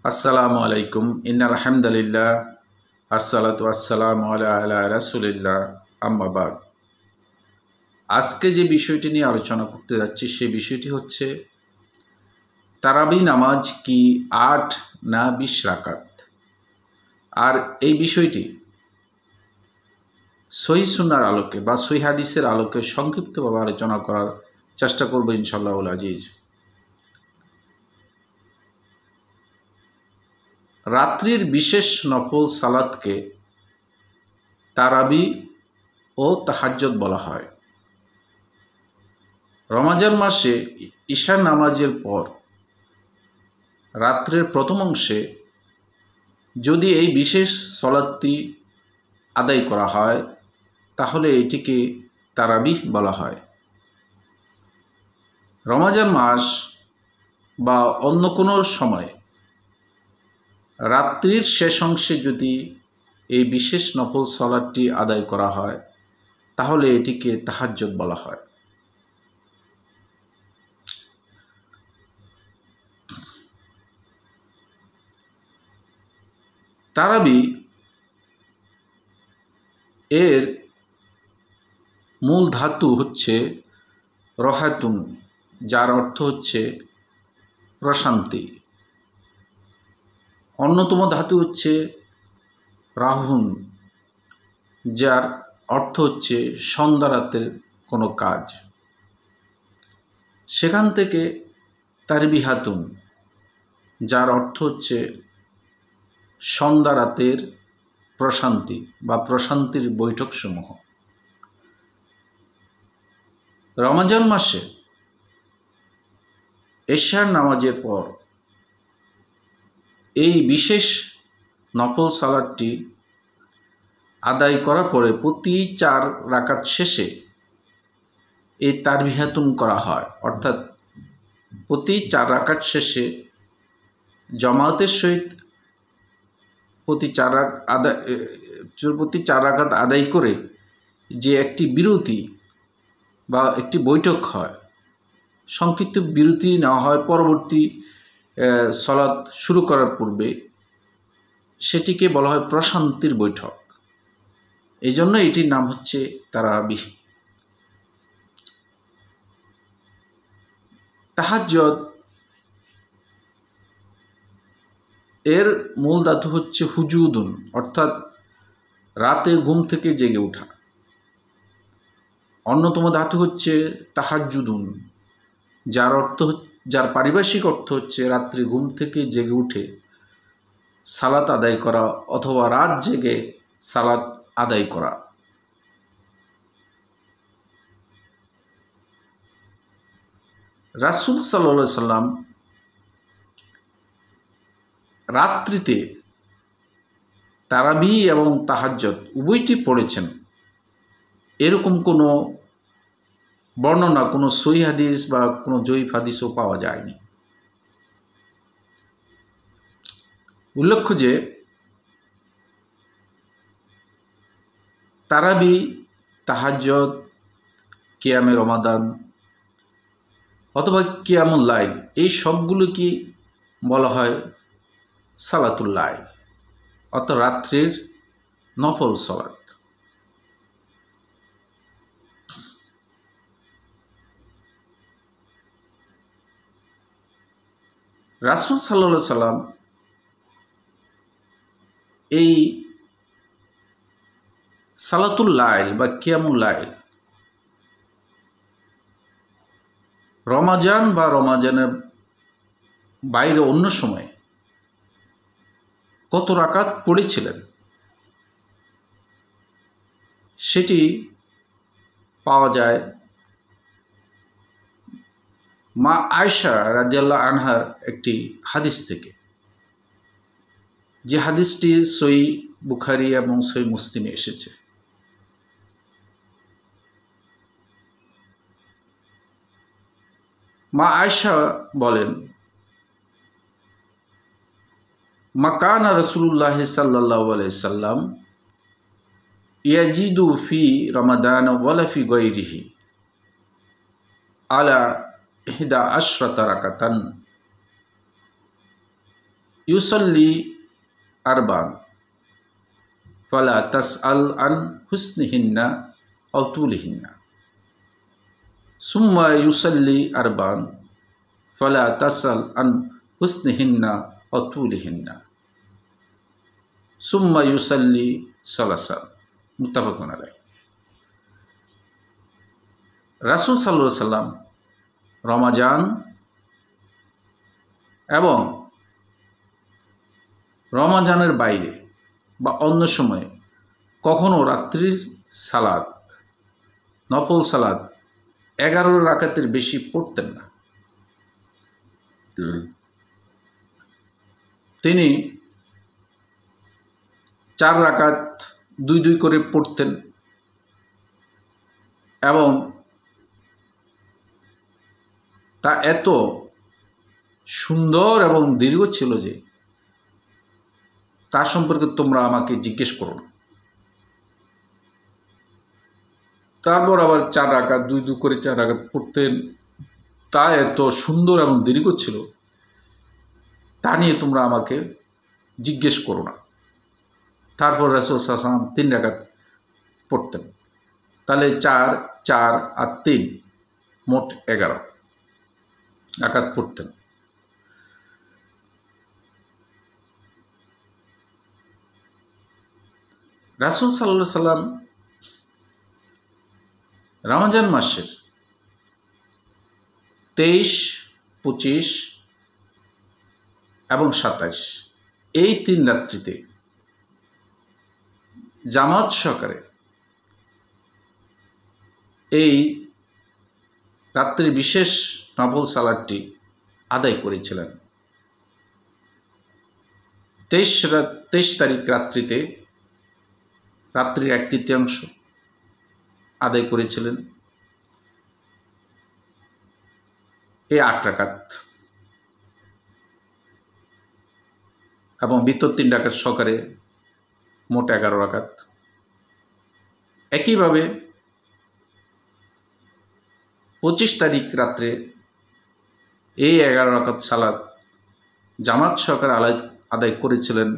আসসালামু আলাইকুম ইন্নাল হামদুলিল্লাহ আসসালাতু আসসালামু আলা রাসূলিল্লাহ আম্মা বাদ। আজকে যে বিষয়টি নিয়ে আলোচনা করতে যাচ্ছি সেই বিষয়টি হচ্ছে তারাবি নামাজ কি ৮ না ২০ রাকাত। আর এই বিষয়টি সহিহ সুন্নাহর আলোকে বা সহিহ হাদিসের আলোকে সংক্ষিপ্তভাবে আলোচনা করার চেষ্টা করব ইনশাআল্লাহুল আজিজ। রাত্রির বিশেষ নফল সালাতকে তারাবি ও তাহাজ্জুদ বলা হয়। রমজান মাসে ঈশার নামাজের পর রাত্রের প্রথম অংশে যদি এই বিশেষ সালাতটি আদায় করা হয় তাহলে এটিকে তারাবিহ বলা হয়। রমজান মাস বা অন্য কোনো সময় রাত্রির শেষ অংশে যদি এই বিশেষ নফল সালাতটি আদায় করা হয় তাহলে এটিকে তাহাজ্জুদ বলা হয়। তারাবি এর মূল ধাতু হচ্ছে রহাতুন, যার অর্থ হচ্ছে প্রশান্তি। অন্যতম ধাতু হচ্ছে রাহুন, যার অর্থ হচ্ছে সন্ধ্যা রাতের কোনো কাজ। সেখান থেকে তারবিহাতুন, যার অর্থ হচ্ছে সন্ধ্যা রাতের প্রশান্তি বা প্রশান্তির বৈঠকসমূহ। রমজান মাসে এশার নামাজের পর এই বিশেষ নফল সালাতটি আদায় করার পরে প্রতি ৪ রাকাত শেষে এই তারবিহাতুন করা হয়, অর্থাৎ প্রতি ৪ রাকাত শেষে জামাতের সহিত প্রতি ৪ রাকাত আদায় করে যে একটি বিরতি বা একটি বৈঠক হয়, সংক্ষিপ্ত বিরতি নেওয়া হয় পরবর্তী সালাত শুরু করার পূর্বে, সেটিকে বলা হয় প্রশান্তির বৈঠক। এই জন্য এটির নাম হচ্ছে তারাবিহ। তাহাজ্জুদ এর মূল ধাতু হচ্ছে হুজুদুন, অর্থাৎ রাতে ঘুম থেকে জেগে ওঠা। অন্যতম ধাতু হচ্ছে তাহাজ্জুদুন, যার পারিভাষিক অর্থ হচ্ছে রাত্রি ঘুম থেকে জেগে উঠে সালাত আদায় করা অথবা রাত জেগে সালাত আদায় করা। রাসূল সাল্লাল্লাহু আলাইহি সাল্লাম রাত্রিতে তারাবি এবং তাহাজ্জুদ উভয়টি পড়েছেন, এরকম কোনো বর্ণনা, কোনো সহিহ হাদিস বা কোনো জয়ীফ হাদিসও পাওয়া যায়নি। উল্লেখ্য যে তারাবি, তাহাজ্জুদ, কিয়ামে রমাদান অথবা কিয়ামুল লাইল, এই সবগুলোকে বলা হয় সালাতুল লাইল, অর্থাৎ রাত্রির নফল সালাত। রাসূল সাল্লাল্লাহু আলাইহি সাল্লাম এই সালাতুল লাইল বা কিয়ামুল লাইল রমাজান বা রমাজানের বাইরে অন্য সময় কত রাকাত পড়েছিলেন সেটি পাওয়া যায় মা আয়েশা রাদিয়াল্লাহু আনহার একটি হাদিস থেকে, যে হাদিসটি সহিহ বুখারী এবং সহিহ মুসলিমে এসেছে। মা আয়েশা বলেন, মাকানা রাসূলুল্লাহ সাল্লাল্লাহু আলাইহি সাল্লাম ইয়াজিদু ফি রমাদান ওয়ালা ফি গায়রিহি আলা 11 রাকাতান ইউসাল্লি আরবান ফালা তাসআল আন হুসনিহিন্না আও তুলিহিন্না সুম্মা ইউসাল্লি আরবান ফালা তাসআল আন হুসনিহিন্না আও তুলিহিন্না সুম্মা ইউসাল্লি সালাসান। মুত্তাফাকুন আলাইহ। রাসূল সাল্লাল্লাহু আলাইহি সাল্লাম রমাজান এবং রমাজানের বাইরে বা অন্য সময়ে কখনো রাত্রির সালাত, নফল সালাত 11 রাকাতের বেশি পড়তেন না। তিনি 4 রাকাত 2 করে পড়তেন এবং তা এত সুন্দর এবং দীর্ঘ ছিল যে তা সম্পর্কে তোমরা আমাকে জিজ্ঞেস করো না। তারপর আবার 4 রাকাত 2 করে 4 রাকাত পড়তেন, তা এত সুন্দর এবং দীর্ঘ ছিল তা নিয়ে তোমরা আমাকে জিজ্ঞেস করো না। তারপর রাসূল সাল্লাল্লাহু আলাইহি ওয়াসাল্লাম 3 রাকাত পড়তেন। তাহলে 4, 4 আর 3 মোট 11 রাকাত পড়তেন। রাসূল সাল্লাল্লাহু আলাইহি সাল্লাম রমজান মাসের 23, 25 এবং 27 এই 3 রাত্রিতে জামাত সহকারে এই রাত্রি বিশেষ নফল সালাতটি আদায় করেছিলেন। 23 তারিখ রাত্রিতে রাত্রির 1/3 আদায় করেছিলেন এই 8 রাকাত এবং বিতর 3 রাকাত সহকারে মোট 11 রাকাত। একইভাবে 25 তারিখ রাত্রে এই 11 রাকাত সালাত জামাত সহকারে আদায় করেছিলেন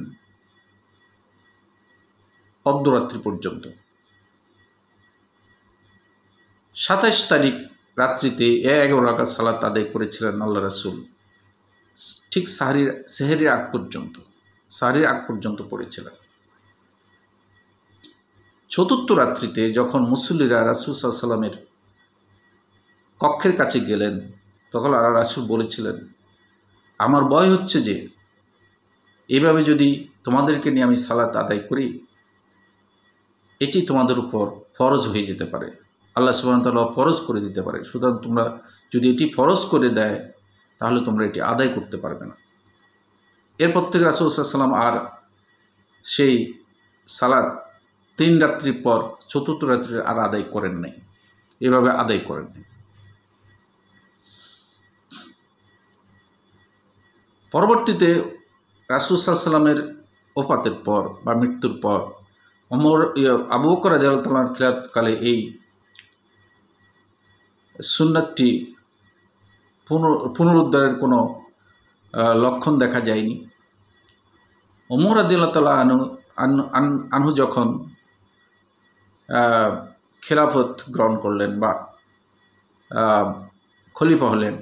অর্ধরাত্রি পর্যন্ত। 27 তারিখ রাত্রিতে 11 রাকাত সালাত আদায় করেছিলেন আল্লাহ রাসূল ঠিক সেহরির আগ পর্যন্ত পড়েছিলেন। চতুর্থ রাত্রিতে যখন মুসল্লিরা রাসূল সাল্লাল্লাহু আলাইহি সাল্লামের কক্ষের কাছে গেলেন তখন আল্লাহ রাসূল বলেছিলেন, আমার ভয় হচ্ছে যে এভাবে যদি তোমাদেরকে নিয়ে আমি সালাত আদায় করি এটি তোমাদের উপর ফরজ হয়ে যেতে পারে, আল্লাহ সুবহানাহু ওয়া তাআলা ফরজ করে দিতে পারে। সুতরাং তোমরা যদি এটি ফরজ করে দেয় তাহলে তোমরা এটি আদায় করতে পারবে না। এরপর থেকে রাসূল সাল্লাল্লাহু আলাইহি সাল্লাম আর সেই সালাত 3 রাত্রি পর চতুর্থ রাত্রি আর আদায় করেন নাই, এভাবে আদায় করেন নাই। পরবর্তীতে রাসূল সাল্লাল্লাহু আলাইহি সাল্লামের ওফাতের পর বা মৃত্যুর পর আবু বকর রাদিয়াল্লাহু তাআলার খিলাফতকালে এই সুন্নাতটি পুনরুদ্ধারের কোনো লক্ষণ দেখা যায়নি। ওমর রাদিয়াল্লাহু তাআলা আনহু যখন খেলাফত গ্রহণ করলেন বা খলিফা হলেন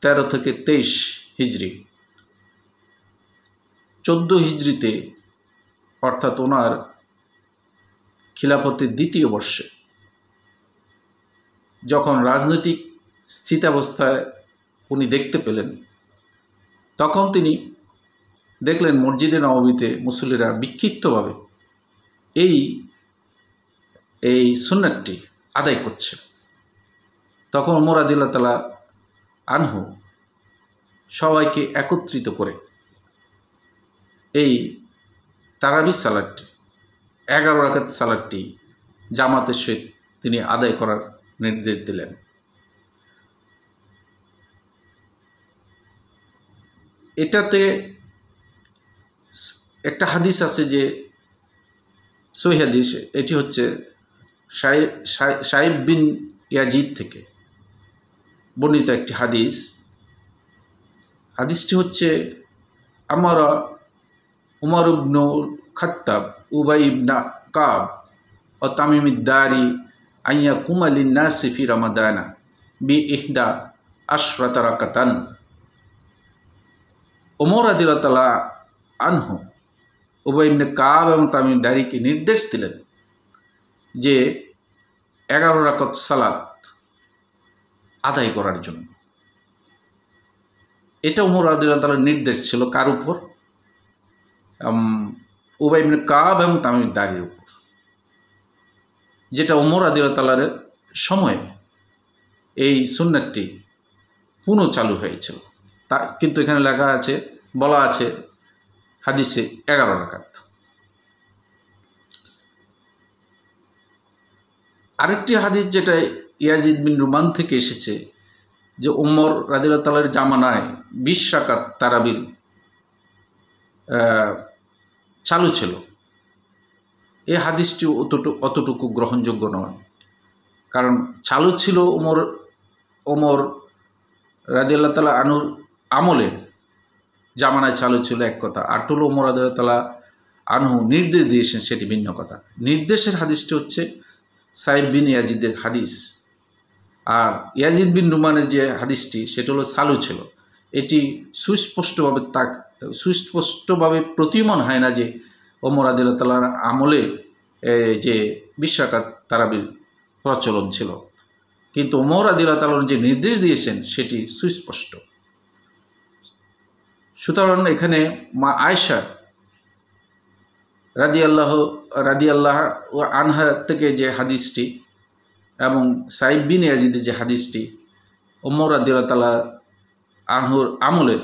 13 থেকে 23 হিজরি, 14 হিজরিতে অর্থাৎ ওনার খিলাফতের 2য় বর্ষে যখন রাজনৈতিক স্থিতাবস্থায় উনি দেখতে পেলেন তখন তিনি দেখলেন মসজিদে নববীতে মুসল্লিরা বিক্ষিপ্তভাবে এই সুন্নাতটি আদায় করছে। তখন ওমর রাদিয়াল্লাহু তাআলা আনহু সবাইকে একত্রিত করে এই তারাবি সালাতটি 11 রাকাত সালাতটি জামাতের সহিত তিনি আদায় করার নির্দেশ দিলেন। এটাতে একটা হাদিস আছে যে সহিহ হাদিস, এটি হচ্ছে সাইব বিন ইয়াজিদ থেকে বর্ণিত একটি হাদিস। হাদিসটি হচ্ছে আমার উমর ইবনুল খাত্তাব উবাই ইবনা কাব ও তামিম দারি আইয়া কুমালিন নাসি ফি রমাদানা বি ইহদা আশরাত রাকাতান। ওমর রাদিয়াল্লাহু তাআলা আনহু উবাই ইবনে কাব এবং তামিম দারিকে নির্দেশ দিলেন যে 11 রাকাত সালাত আদায় করার জন্য। এটা ওমর রাদিয়াল্লাহু তাআলার নির্দেশ ছিল কার উপর? উবাই ইবনে কাব এবং তামিম দারির উপর, যেটা ওমর রাদিয়াল্লাহু তাআলার সময়ে এই সুন্নাতটি পুনঃ চালু হয়েছিল। তা কিন্তু এখানে লেখা আছে, বলা আছে হাদিসে 11 রাকাত। আরেকটি হাদিস যেটা ইয়াজিদ বিন রুমান থেকে এসেছে যে ওমর রাদিয়াল্লাহু তাআলার জামানায় 20 রাকাত তারাবির চালু ছিল। এই হাদিসটি অতটুকু গ্রহণযোগ্য নয়, কারণ চালু ছিল ওমর রাদিয়াল্লাহু তাআলা আনহুর আমলে, জামানায় চালু ছিল এক কথা, আর টুলো ওমর রাদিয়াল্লাহু তাআলা আনহু নির্দেশ দিয়েছেন সেটি ভিন্ন কথা। নির্দেশের হাদিসটি হচ্ছে সাইব বিন ইয়াজিদের হাদিস, আর ইয়াজিদ বিন রুমানের যে হাদিসটি সেটা হলো চালু ছিল। এটি সুস্পষ্টভাবে প্রতীয়মান হয় না যে ওমর রাদিয়াল্লাহু তাআলার আমলে যে 20 রাকাত তারাবির প্রচলন ছিল, কিন্তু ওমর রাদিয়াল্লাহু তাআলা যে নির্দেশ দিয়েছেন সেটি সুস্পষ্ট। সুতরাং এখানে মা আয়েশা রাদিয়াল্লাহু আনহা থেকে যে হাদিসটি এবং সাইব বিন ইয়াজিদের যে হাদিসটি ওমর রাদিয়াল্লাহু তাআলা আনহুর আমলের,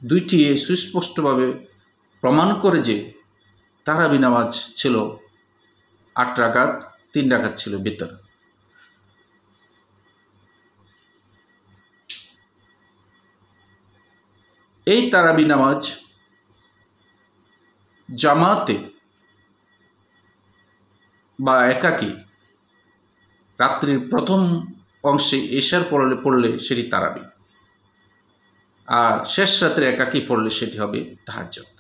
দুইটি সুস্পষ্টভাবে প্রমাণ করে যে তারাবি নামাজ ছিল 8 রাকাত, 3 রাকাত ছিল বিতর। এই তারাবি নামাজ জামাতে বা একাকী রাত্রির প্রথম অংশে এশার পড়লে সেটি তারাবি, আর শেষ রাত্রে একাকী পড়লে সেটি হবে তাহাজ্জুদ।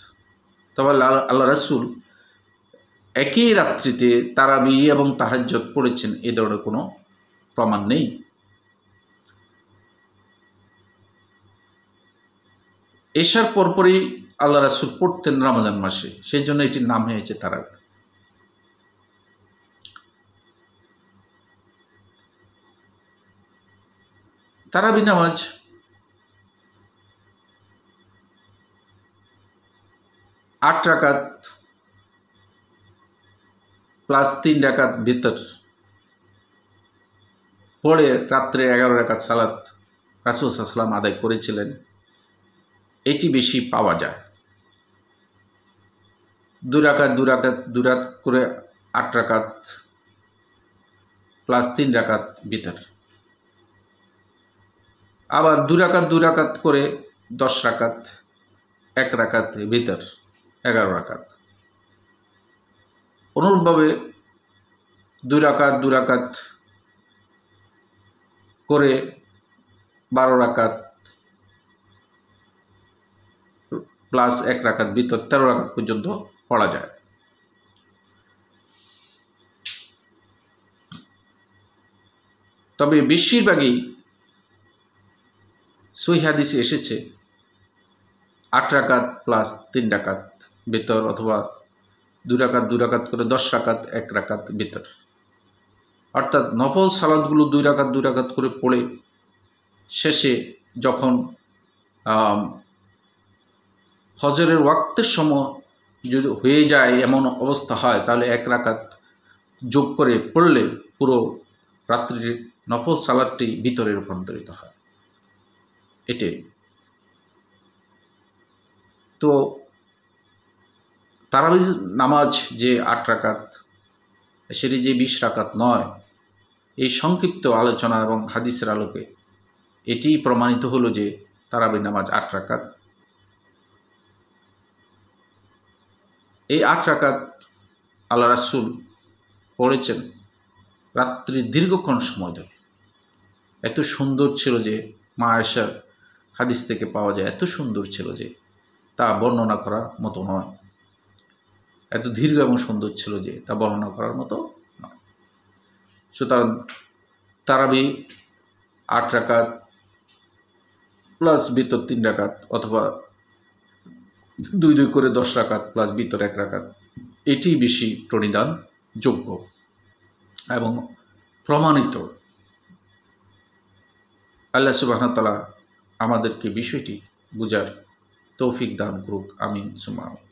তবে আল্লাহ রাসূল একই রাত্রিতে তারাবি এবং তাহাজ্জুদ পড়েছেন এ ধরনের কোনো প্রমাণ নেই। এশার পরপরই আল্লাহ রাসূল পড়তেন রমজান মাসে, সেই জন্য এটির নাম হয়েছে তারাবি। তারাবি নামাজ আট রাকাত প্লাস 3 রাকাত ভিতর পড়ে রাত্রে 11 রাকাত সালাত রাসূল সাল্লাল্লাহু আলাইহি ওয়াসাল্লাম আদায় করেছিলেন। এটি বেশি পাওয়া যায়। 2 রাকাত করে 8 রাকাত প্লাস 3 রাকাত ভিতর, আবার 2 রাকাত করে 10 রাকাত, 1 রাকাত ভিতর 11 রাকাত। অনুরূপভাবে 2 রাকাত করে 12 রাকাত প্লাস 1 রাকাত ভিতর 13 রাকাত পর্যন্ত পড়া যায়। তবে বেশিরভাগই সহিহ হাদিসে এসেছে 8 রাকাত প্লাস 3 রাকাত ভিতর, অথবা 2 রাকাত করে 10 রাকাত 1 রাকাত ভিতর। অর্থাৎ নফল সালাতগুলো 2 রাকাত করে পড়ে শেষে যখন ফজরের ওয়াক্তের সময় যদি হয়ে যায়, এমন অবস্থা হয়, তাহলে 1 রাকাত যোগ করে পড়লে পুরো রাত্রির নফল সালাতটি ভিতরে রূপান্তরিত হয়। এটাই তো তারাবি নামাজ যে 8 রাকাত, সেটি যে 20 রাকাত নয়। এই সংক্ষিপ্ত আলোচনা এবং হাদিসের আলোকে এটি প্রমাণিত হলো যে তারাবি নামাজ 8 রাকাত। এই 8 রাকাত আল্লাহ রাসূল পড়েছেন রাত্রি দীর্ঘক্ষণ সময় ধরে। এত সুন্দর ছিল যে মা আয়েশার হাদিস থেকে পাওয়া যায় এত সুন্দর ছিল যে তা বর্ণনা করার মতো নয়, এত দীর্ঘ এবং সুন্দর ছিল যে তা বর্ণনা করার মতো নয়। সুতরাং তারাবি 8 রাকাত প্লাস বিতর 3 রাকাত, অথবা 2 করে 10 রাকাত প্লাস বিতর 1 রাকাত, এটি বেশি প্রণিধান যোগ্য এবং প্রমাণিত। আল্লাহ সুবহানাহু ওয়া তাআলা আমাদেরকে বিষয়টি বুঝার তৌফিক দান করুক। আমিন সুম্মা আমিন।